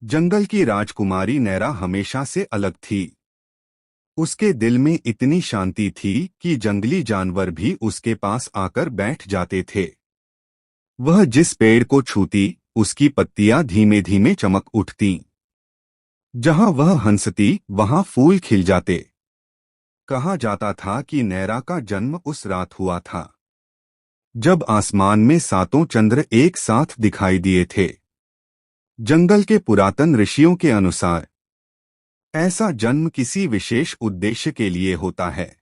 जंगल की राजकुमारी नैरा हमेशा से अलग थी। उसके दिल में इतनी शांति थी कि जंगली जानवर भी उसके पास आकर बैठ जाते थे। वह जिस पेड़ को छूती, उसकी पत्तियां धीमे धीमे चमक उठतीं। जहां वह हंसती, वहां फूल खिल जाते। कहा जाता था कि नैरा का जन्म उस रात हुआ था जब आसमान में सातों चंद्र एक साथ दिखाई दिए थे। जंगल के पुरातन ऋषियों के अनुसार ऐसा जन्म किसी विशेष उद्देश्य के लिए होता है।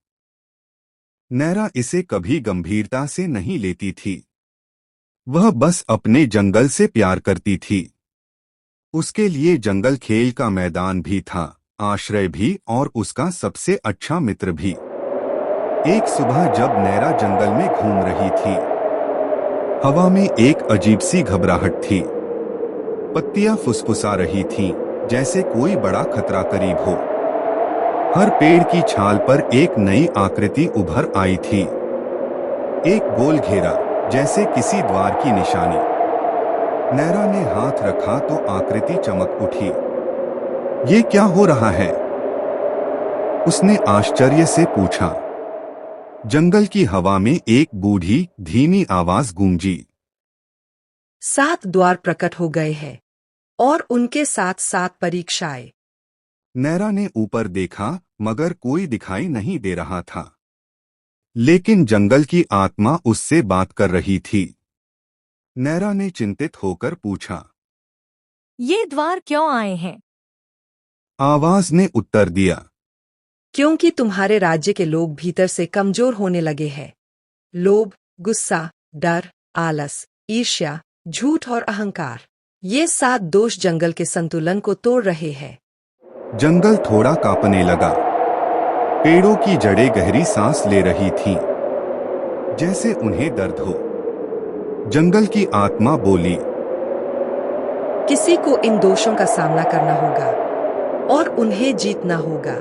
नैरा इसे कभी गंभीरता से नहीं लेती थी। वह बस अपने जंगल से प्यार करती थी। उसके लिए जंगल खेल का मैदान भी था, आश्रय भी, और उसका सबसे अच्छा मित्र भी। एक सुबह जब नैरा जंगल में घूम रही थी, हवा में एक अजीब सी घबराहट थी। पत्तियां फुसफुसा रही थीं, जैसे कोई बड़ा खतरा करीब हो। हर पेड़ की छाल पर एक नई आकृति उभर आई थी, एक गोल घेरा, जैसे किसी द्वार की निशानी। नैरा ने हाथ रखा तो आकृति चमक उठी। ये क्या हो रहा है? उसने आश्चर्य से पूछा। जंगल की हवा में एक बूढ़ी धीमी आवाज गूंजी। 7 द्वार प्रकट हो गए हैं और उनके साथ 7 परीक्षाएं। नैरा ने ऊपर देखा, मगर कोई दिखाई नहीं दे रहा था। लेकिन जंगल की आत्मा उससे बात कर रही थी। नैरा ने चिंतित होकर पूछा। ये द्वार क्यों आए हैं? आवाज ने उत्तर दिया। क्योंकि तुम्हारे राज्य के लोग भीतर से कमजोर होने लगे हैं। लोभ, गुस्सा, डर, आलस, ईर्ष्या, झूठ और अहंकार, ये 7 दोष जंगल के संतुलन को तोड़ रहे हैं। जंगल थोड़ा कांपने लगा। पेड़ों की जड़ें गहरी सांस ले रही थीं, जैसे उन्हें दर्द हो। जंगल की आत्मा बोली। किसी को इन दोषों का सामना करना होगा और उन्हें जीतना होगा।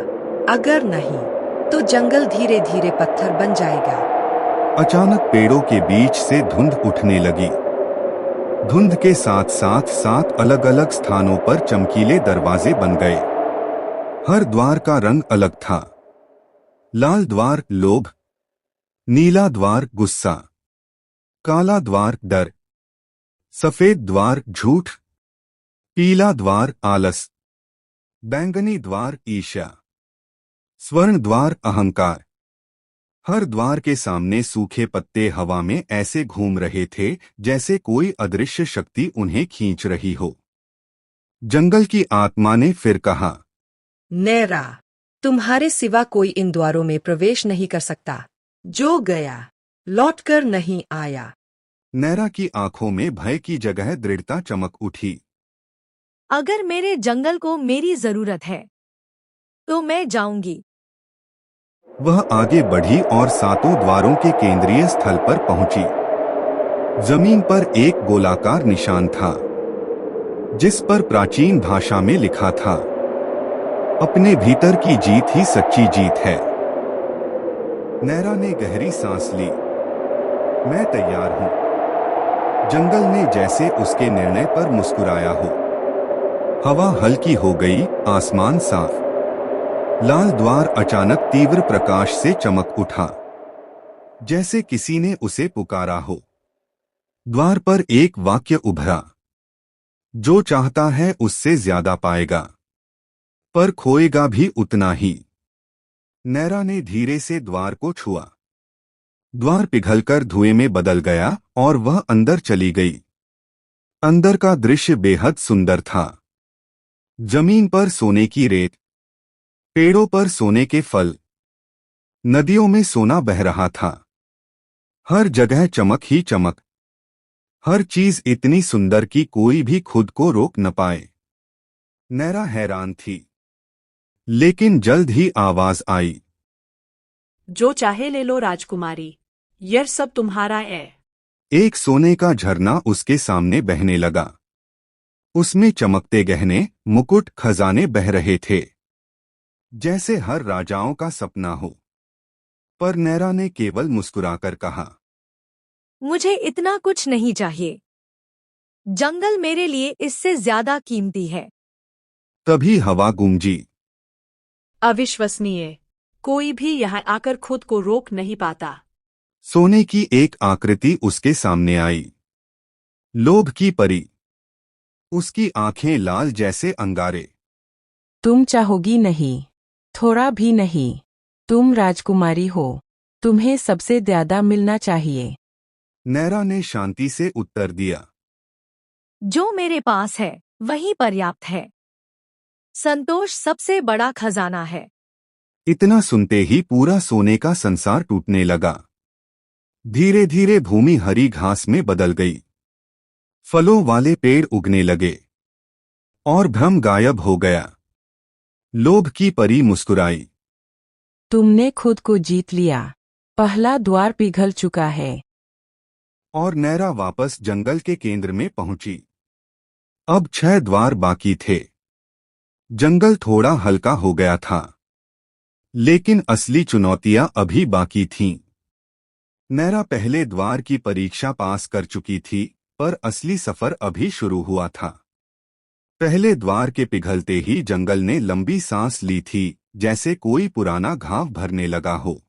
अगर नहीं, तो जंगल धीरे धीरे पत्थर बन जाएगा। अचानक पेड़ों के बीच से धुंध उठने लगी। धुंध के साथ साथ 7 अलग अलग स्थानों पर चमकीले दरवाजे बन गए। हर द्वार का रंग अलग था। लाल द्वार लोभ, नीला द्वार गुस्सा, काला द्वार डर, सफेद द्वार झूठ, पीला द्वार आलस, बैंगनी द्वार ईर्ष्या, स्वर्ण द्वार अहंकार। हर द्वार के सामने सूखे पत्ते हवा में ऐसे घूम रहे थे, जैसे कोई अदृश्य शक्ति उन्हें खींच रही हो। जंगल की आत्मा ने फिर कहा। नैरा, तुम्हारे सिवा कोई इन द्वारों में प्रवेश नहीं कर सकता। जो गया, लौटकर नहीं आया। नैरा की आंखों में भय की जगह दृढ़ता चमक उठी। अगर मेरे जंगल को मेरी जरूरत है, तो मैं जाऊंगी। वह आगे बढ़ी और 7 द्वारों के केंद्रीय स्थल पर पहुंची। जमीन पर एक गोलाकार निशान था, जिस पर प्राचीन भाषा में लिखा था, अपने भीतर की जीत ही सच्ची जीत है। नैरा ने गहरी सांस ली। मैं तैयार हूं। जंगल ने जैसे उसके निर्णय पर मुस्कुराया हो। हवा हल्की हो गई, आसमान साफ। लाल द्वार अचानक तीव्र प्रकाश से चमक उठा, जैसे किसी ने उसे पुकारा हो। द्वार पर एक वाक्य उभरा। जो चाहता है उससे ज्यादा पाएगा, पर खोएगा भी उतना ही। नैरा ने धीरे से द्वार को छुआ। द्वार पिघलकर धुएं में बदल गया और वह अंदर चली गई। अंदर का दृश्य बेहद सुंदर था। जमीन पर सोने की रेत, पेड़ों पर सोने के फल, नदियों में सोना बह रहा था। हर जगह चमक ही चमक। हर चीज इतनी सुंदर कि कोई भी खुद को रोक न पाए। नैरा हैरान थी, लेकिन जल्द ही आवाज आई। जो चाहे ले लो राजकुमारी, यह सब तुम्हारा है। एक सोने का झरना उसके सामने बहने लगा। उसमें चमकते गहने, मुकुट, खजाने बह रहे थे, जैसे हर राजाओं का सपना हो। पर नैरा ने केवल मुस्कुराकर कहा। मुझे इतना कुछ नहीं चाहिए। जंगल मेरे लिए इससे ज्यादा कीमती है। तभी हवा गूंजी। अविश्वसनीय। कोई भी यहाँ आकर खुद को रोक नहीं पाता। सोने की एक आकृति उसके सामने आई। लोभ की परी। उसकी आंखें लाल जैसे अंगारे। तुम चाहोगी नहीं, थोड़ा भी नहीं। तुम राजकुमारी हो, तुम्हें सबसे ज्यादा मिलना चाहिए। नैरा ने शांति से उत्तर दिया। जो मेरे पास है वही पर्याप्त है। संतोष सबसे बड़ा खजाना है। इतना सुनते ही पूरा सोने का संसार टूटने लगा। धीरे धीरे भूमि हरी घास में बदल गई। फलों वाले पेड़ उगने लगे और भ्रम गायब हो गया। लोभ की परी मुस्कुराई। तुमने खुद को जीत लिया, पहला द्वार पिघल चुका है। और नैरा वापस जंगल के केंद्र में पहुंची। अब 6 द्वार बाकी थे। जंगल थोड़ा हल्का हो गया था, लेकिन असली चुनौतियां अभी बाकी थीं। नैरा पहले द्वार की परीक्षा पास कर चुकी थी, पर असली सफर अभी शुरू हुआ था। पहले द्वार के पिघलते ही जंगल ने लंबी सांस ली थी, जैसे कोई पुराना घाव भरने लगा हो।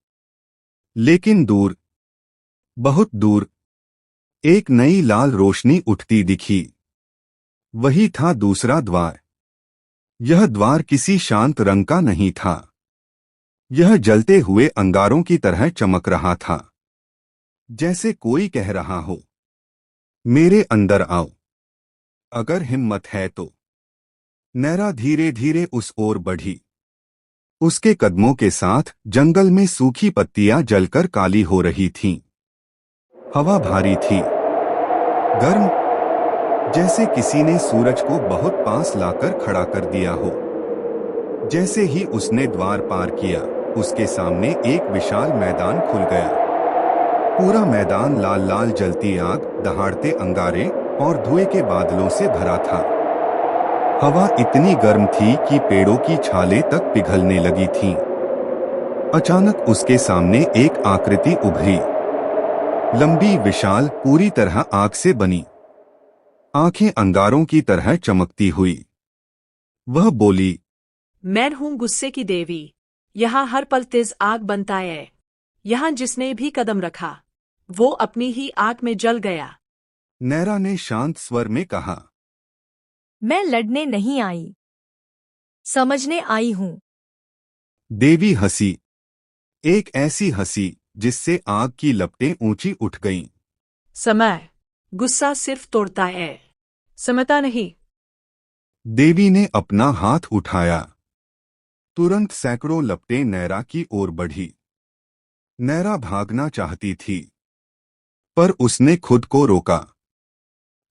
लेकिन दूर, बहुत दूर, एक नई लाल रोशनी उठती दिखी। वही था दूसरा द्वार। यह द्वार किसी शांत रंग का नहीं था। यह जलते हुए अंगारों की तरह चमक रहा था, जैसे कोई कह रहा हो, मेरे अंदर आओ, अगर हिम्मत है तो। नैरा धीरे धीरे उस ओर बढ़ी। उसके कदमों के साथ जंगल में सूखी पत्तियां जलकर काली हो रही थीं। हवा भारी थी, गर्म, जैसे किसी ने सूरज को बहुत पास लाकर खड़ा कर दिया हो। जैसे ही उसने द्वार पार किया, उसके सामने एक विशाल मैदान खुल गया। पूरा मैदान लाल लाल जलती आग, दहाड़ते अंगारे और धुएं के बादलों से भरा था। हवा इतनी गर्म थी कि पेड़ों की छालें तक पिघलने लगी थीं। अचानक उसके सामने एक आकृति उभरी, लंबी, विशाल, पूरी तरह आग से बनी। आंखें अंगारों की तरह चमकती हुई। वह बोली, मैं हूँ गुस्से की देवी। यहाँ हर पल तेज आग बनता है। यहाँ जिसने भी कदम रखा, वो अपनी ही आग में जल गया। नैरा ने शांत स्वर में कहा। मैं लड़ने नहीं आई, समझने आई हूँ। देवी हंसी, एक ऐसी हंसी जिससे आग की लपटें ऊंची उठ गईं। समय, गुस्सा सिर्फ तोड़ता है, समझता नहीं। देवी ने अपना हाथ उठाया। तुरंत सैकड़ों लपटें नैरा की ओर बढ़ी। नैरा भागना चाहती थी, पर उसने खुद को रोका।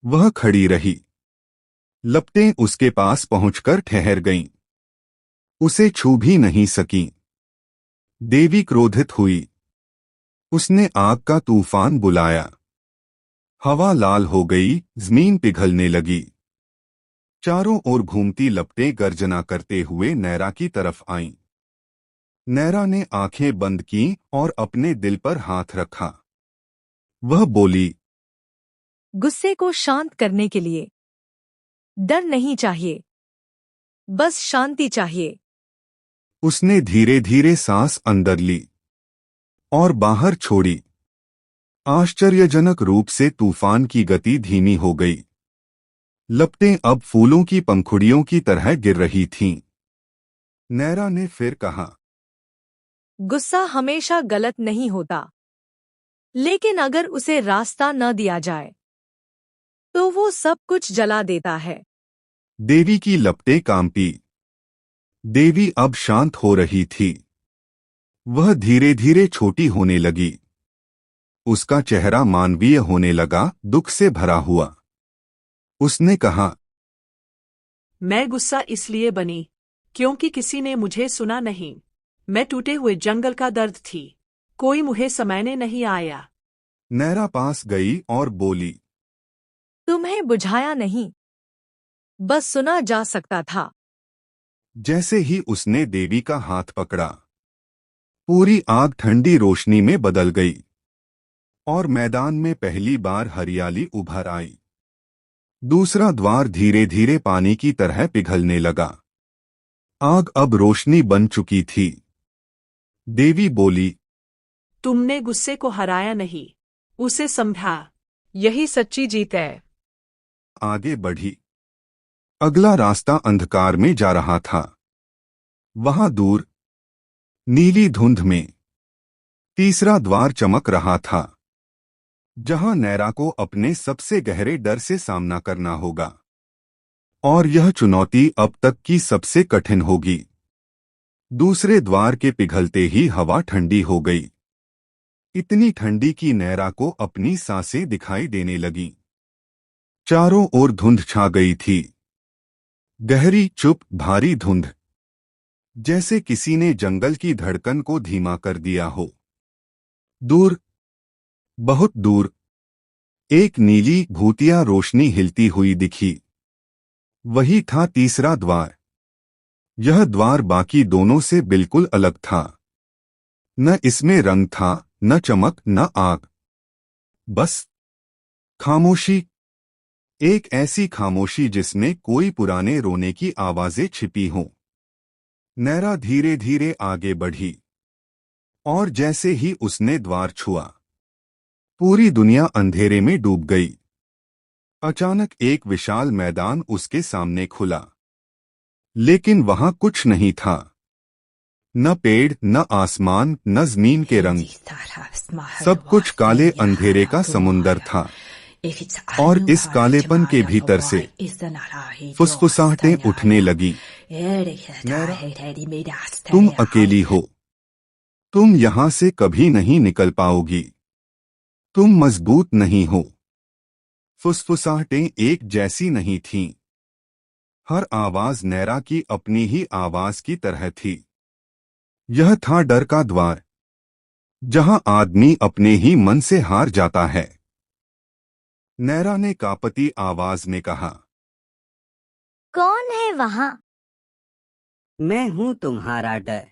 वह खड़ी रही। लपटें उसके पास पहुंचकर ठहर गईं। उसे छू भी नहीं सकीं। देवी क्रोधित हुई। उसने आग का तूफान बुलाया। हवा लाल हो गई, जमीन पिघलने लगी। चारों ओर घूमती लपटें गर्जना करते हुए नैरा की तरफ आईं। नैरा ने आंखें बंद कीं और अपने दिल पर हाथ रखा। वह बोली, गुस्से को शांत करने के लिए डर नहीं चाहिए, बस शांति चाहिए। उसने धीरे धीरे सांस अंदर ली और बाहर छोड़ी। आश्चर्यजनक रूप से तूफान की गति धीमी हो गई। लपटें अब फूलों की पंखुड़ियों की तरह गिर रही थीं। नैरा ने फिर कहा, गुस्सा हमेशा गलत नहीं होता, लेकिन अगर उसे रास्ता न दिया जाए तो वो सब कुछ जला देता है। देवी की लपटें कांपी। देवी अब शांत हो रही थी। वह धीरे धीरे छोटी होने लगी। उसका चेहरा मानवीय होने लगा, दुख से भरा हुआ। उसने कहा, मैं गुस्सा इसलिए बनी क्योंकि किसी ने मुझे सुना नहीं। मैं टूटे हुए जंगल का दर्द थी, कोई मुझे समझने नहीं आया। नैरा पास गई और बोली, तुम्हें बुझाया नहीं, बस सुना जा सकता था। जैसे ही उसने देवी का हाथ पकड़ा, पूरी आग ठंडी रोशनी में बदल गई और मैदान में पहली बार हरियाली उभर आई। दूसरा द्वार धीरे धीरे पानी की तरह पिघलने लगा। आग अब रोशनी बन चुकी थी। देवी बोली, तुमने गुस्से को हराया नहीं, उसे समझा। यही सच्ची जीत है। आगे बढ़ी। अगला रास्ता अंधकार में जा रहा था। वहां दूर नीली धुंध में तीसरा द्वार चमक रहा था, जहां नैरा को अपने सबसे गहरे डर से सामना करना होगा। और यह चुनौती अब तक की सबसे कठिन होगी। दूसरे द्वार के पिघलते ही हवा ठंडी हो गई, इतनी ठंडी कि नैरा को अपनी सांसें दिखाई देने लगीं। चारों ओर धुंध छा गई थी, गहरी चुप भारी धुंध, जैसे किसी ने जंगल की धड़कन को धीमा कर दिया हो। दूर, बहुत दूर, एक नीली भूतिया रोशनी हिलती हुई दिखी। वही था तीसरा द्वार। यह द्वार बाकी दोनों से बिल्कुल अलग था। न इसमें रंग था, न चमक, न आग। बस खामोशी, एक ऐसी खामोशी जिसमें कोई पुराने रोने की आवाजें छिपी हों। नैरा धीरे धीरे आगे बढ़ी, और जैसे ही उसने द्वार छुआ, पूरी दुनिया अंधेरे में डूब गई। अचानक एक विशाल मैदान उसके सामने खुला, लेकिन वहां कुछ नहीं था। न पेड़, न आसमान, न जमीन के रंग, सब कुछ काले अंधेरे का समुंदर था। और इस कालेपन के भीतर से फुसफुसाहटें उठने लगी। नैरा, तुम अकेली हो, तुम यहां से कभी नहीं निकल पाओगी, तुम मजबूत नहीं हो। फुसफुसाहटें एक जैसी नहीं थीं। हर आवाज नैरा की अपनी ही आवाज की तरह थी। यह था डर का द्वार, जहां आदमी अपने ही मन से हार जाता है। नैरा ने कांपती आवाज में कहा, कौन है वहां? मैं हूं तुम्हारा डर।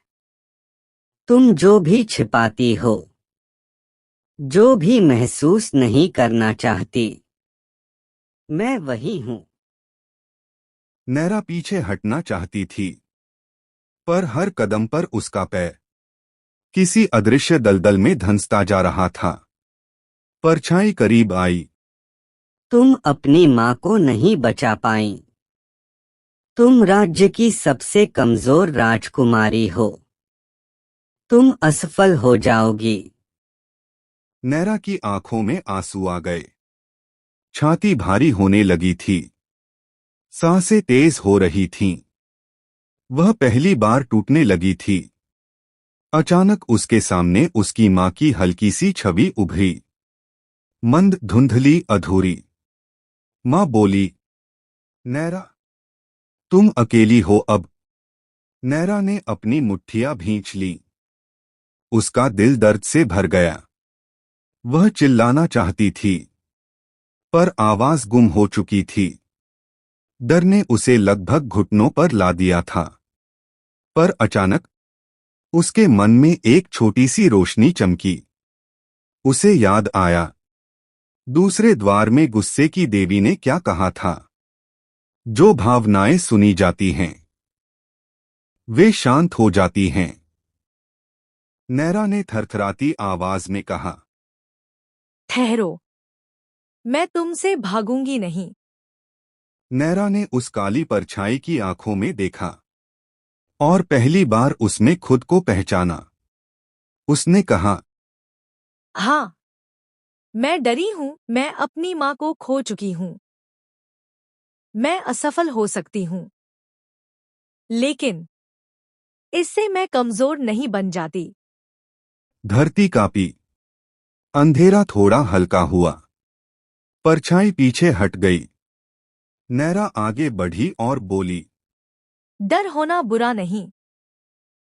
तुम जो भी छिपाती हो, जो भी महसूस नहीं करना चाहती, मैं वही हूं। नैरा पीछे हटना चाहती थी, पर हर कदम पर उसका पैर किसी अदृश्य दलदल में धंसता जा रहा था। परछाई करीब आई। तुम अपनी माँ को नहीं बचा पाई। तुम राज्य की सबसे कमजोर राजकुमारी हो। तुम असफल हो जाओगी। नैरा की आंखों में आंसू आ गए। छाती भारी होने लगी थी, सांसें तेज हो रही थीं। वह पहली बार टूटने लगी थी। अचानक उसके सामने उसकी माँ की हल्की सी छवि उभरी, मंद, धुंधली, अधूरी। माँ बोली, नैरा, तुम अकेली हो अब। नैरा ने अपनी मुट्ठियां भींच लीं। उसका दिल दर्द से भर गया। वह चिल्लाना चाहती थी, पर आवाज गुम हो चुकी थी। डर ने उसे लगभग घुटनों पर ला दिया था। पर अचानक उसके मन में एक छोटी सी रोशनी चमकी। उसे याद आया, दूसरे द्वार में गुस्से की देवी ने क्या कहा था। जो भावनाएं सुनी जाती हैं, वे शांत हो जाती हैं। नैरा ने थरथराती आवाज में कहा, ठहरो, मैं तुमसे भागूंगी नहीं। नैरा ने उस काली परछाई की आंखों में देखा, और पहली बार उसमें खुद को पहचाना। उसने कहा, हाँ, मैं डरी हूं, मैं अपनी माँ को खो चुकी हूं। मैं असफल हो सकती हूं, लेकिन इससे मैं कमजोर नहीं बन जाती। धरती कांपी। अंधेरा थोड़ा हल्का हुआ। परछाई पीछे हट गई। नैरा आगे बढ़ी और बोली, डर होना बुरा नहीं,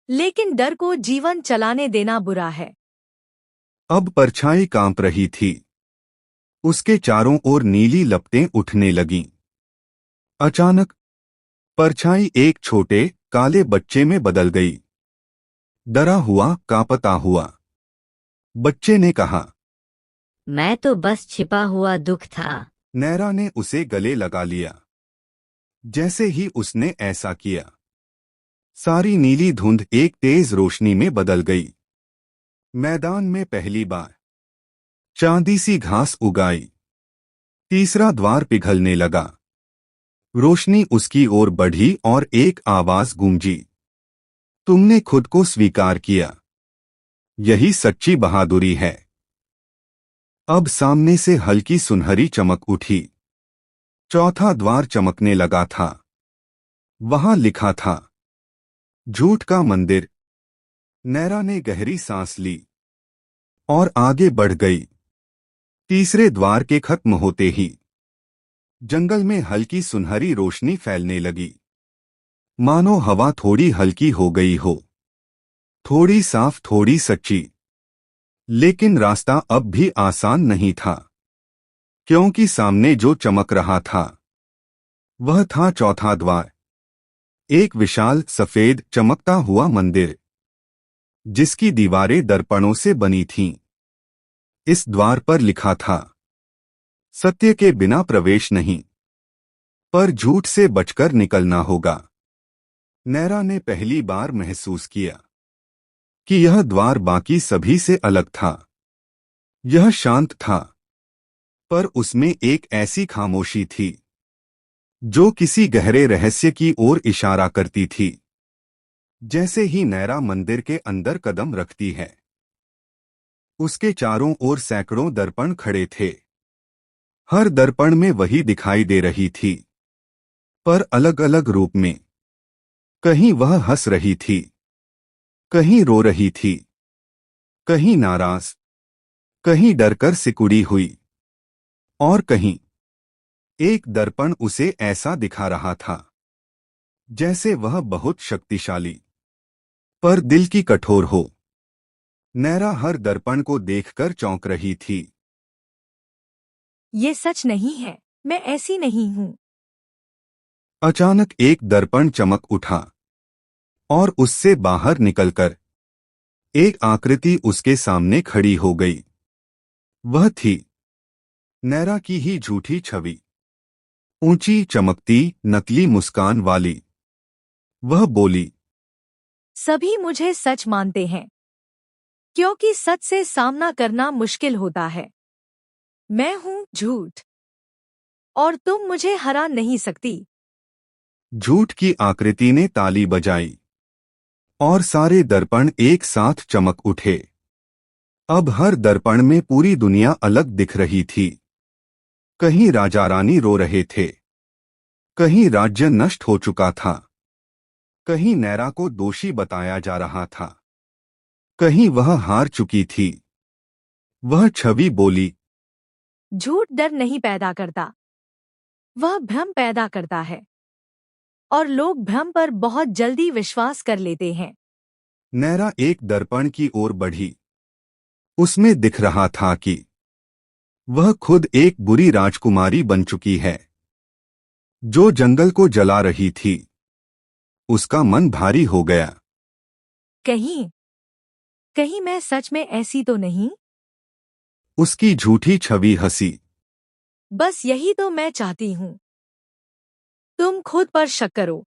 लेकिन डर को जीवन चलाने देना बुरा है। अब परछाई कांप रही थी। उसके चारों ओर नीली लपटें उठने लगीं। अचानक परछाई एक छोटे काले बच्चे में बदल गई। डरा हुआ, कांपता हुआ बच्चे ने कहा, मैं तो बस छिपा हुआ दुख था। नैरा ने उसे गले लगा लिया। जैसे ही उसने ऐसा किया, सारी नीली धुंध एक तेज रोशनी में बदल गई। मैदान में पहली बार चांदी सी घास उगाई। तीसरा द्वार पिघलने लगा। रोशनी उसकी ओर बढ़ी और एक आवाज गूंजी, तुमने खुद को स्वीकार किया। यही सच्ची बहादुरी है। अब सामने से हल्की सुनहरी चमक उठी। चौथा द्वार चमकने लगा था। वहां लिखा था, झूठ का मंदिर। नैरा ने गहरी सांस ली और आगे बढ़ गई। तीसरे द्वार के खत्म होते ही जंगल में हल्की सुनहरी रोशनी फैलने लगी, मानो हवा थोड़ी हल्की हो गई हो, थोड़ी साफ, थोड़ी सच्ची। लेकिन रास्ता अब भी आसान नहीं था, क्योंकि सामने जो चमक रहा था वह था चौथा द्वार। एक विशाल सफेद चमकता हुआ मंदिर, जिसकी दीवारें दर्पणों से बनी थीं। इस द्वार पर लिखा था, सत्य के बिना प्रवेश नहीं, पर झूठ से बचकर निकलना होगा। नैरा ने पहली बार महसूस किया कि यह द्वार बाकी सभी से अलग था। यह शांत था, पर उसमें एक ऐसी खामोशी थी जो किसी गहरे रहस्य की ओर इशारा करती थी। जैसे ही नैरा मंदिर के अंदर कदम रखती है, उसके चारों ओर सैकड़ों दर्पण खड़े थे। हर दर्पण में वही दिखाई दे रही थी, पर अलग अलग रूप में। कहीं वह हंस रही थी, कहीं रो रही थी, कहीं नाराज, कहीं डरकर सिकुड़ी हुई, और कहीं एक दर्पण उसे ऐसा दिखा रहा था जैसे वह बहुत शक्तिशाली पर दिल की कठोर हो। नैरा हर दर्पण को देखकर चौंक रही थी। ये सच नहीं है, मैं ऐसी नहीं हूँ। अचानक एक दर्पण चमक उठा और उससे बाहर निकलकर एक आकृति उसके सामने खड़ी हो गई। वह थी नैरा की ही झूठी छवि, ऊंची, चमकती, नकली मुस्कान वाली। वह बोली, सभी मुझे सच मानते हैं, क्योंकि सच से सामना करना मुश्किल होता है। मैं हूँ झूठ, और तुम मुझे हरा नहीं सकती। झूठ की आकृति ने ताली बजाई और सारे दर्पण एक साथ चमक उठे। अब हर दर्पण में पूरी दुनिया अलग दिख रही थी। कहीं राजा रानी रो रहे थे, कहीं राज्य नष्ट हो चुका था, कहीं नैरा को दोषी बताया जा रहा था, कहीं वह हार चुकी थी। वह छवि बोली, झूठ डर नहीं पैदा करता, वह भ्रम पैदा करता है, और लोग भ्रम पर बहुत जल्दी विश्वास कर लेते हैं। नैरा एक दर्पण की ओर बढ़ी। उसमें दिख रहा था कि वह खुद एक बुरी राजकुमारी बन चुकी है, जो जंगल को जला रही थी। उसका मन भारी हो गया। कहीं कहीं मैं सच में ऐसी तो नहीं? उसकी झूठी छवि हंसी। बस यही तो मैं चाहती हूँ। तुम खुद पर शक करो।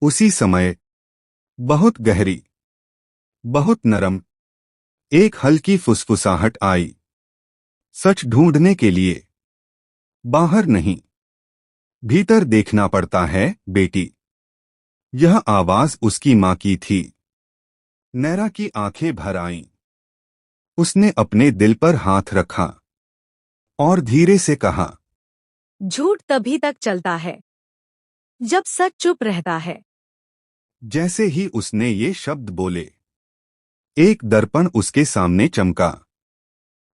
उसी समय बहुत गहरी, बहुत नरम एक हल्की फुसफुसाहट आई। सच ढूंढने के लिए बाहर नहीं, भीतर देखना पड़ता है, बेटी। यह आवाज उसकी मां की थी। नैरा की आंखें भर आईं। उसने अपने दिल पर हाथ रखा और धीरे से कहा, झूठ तभी तक चलता है जब सच चुप रहता है। जैसे ही उसने ये शब्द बोले, एक दर्पण उसके सामने चमका।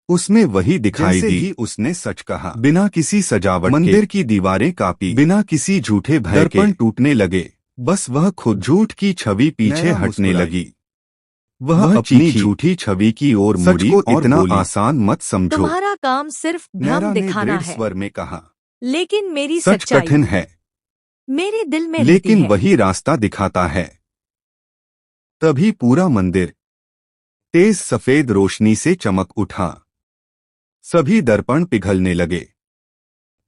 उसमें वही दिखाई दी। ही उसने सच कहा, बिना किसी सजावट के। मंदिर की दीवारें कांपी, बिना किसी झूठे भय के। दर्पण टूटने लगे, बस वह खुद। झूठ की छवि पीछे हटने लगी। वह अपनी झूठी छवि की ओर मुड़ी और इतना आसान मत समझो। तुम्हारा काम सिर्फ भ्रम दिखाना है, स्वर में कहा, लेकिन मेरी सच सच्चाई कठिन है, मेरे दिल में लेकिन रहती है। वही रास्ता दिखाता है। तभी पूरा मंदिर तेज सफेद रोशनी से चमक उठा। सभी दर्पण पिघलने लगे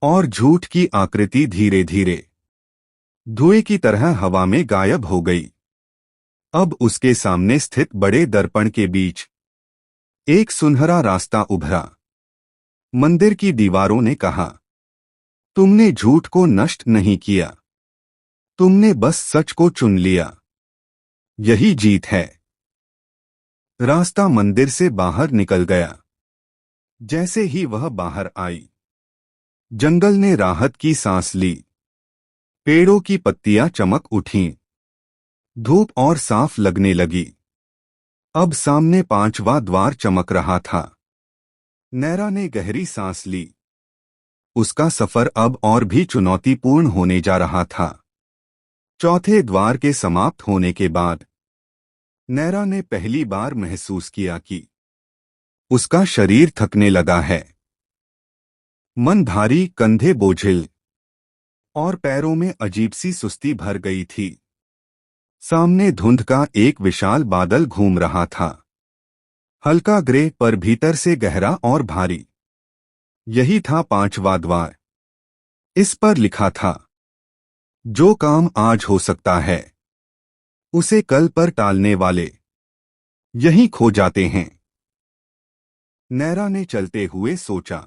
और झूठ की आकृति धीरे धीरे धुएं की तरह हवा में गायब हो गई। अब उसके सामने स्थित बड़े दर्पण के बीच एक सुनहरा रास्ता उभरा। मंदिर की दीवारों ने कहा, तुमने झूठ को नष्ट नहीं किया, तुमने बस सच को चुन लिया। यही जीत है। रास्ता मंदिर से बाहर निकल गया। जैसे ही वह बाहर आई, जंगल ने राहत की सांस ली। पेड़ों की पत्तियां चमक उठीं। धूप और साफ लगने लगी। अब सामने 5वां द्वार चमक रहा था। नैरा ने गहरी सांस ली। उसका सफर अब और भी चुनौतीपूर्ण होने जा रहा था। चौथे द्वार के समाप्त होने के बाद नैरा ने पहली बार महसूस किया कि उसका शरीर थकने लगा है। मन भारी, कंधे बोझिल और पैरों में अजीब सी सुस्ती भर गई थी। सामने धुंध का एक विशाल बादल घूम रहा था, हल्का ग्रे पर भीतर से गहरा और भारी। यही था 5वां द्वार। इस पर लिखा था, जो काम आज हो सकता है उसे कल पर टालने वाले यहीं खो जाते हैं। नैरा ने चलते हुए सोचा,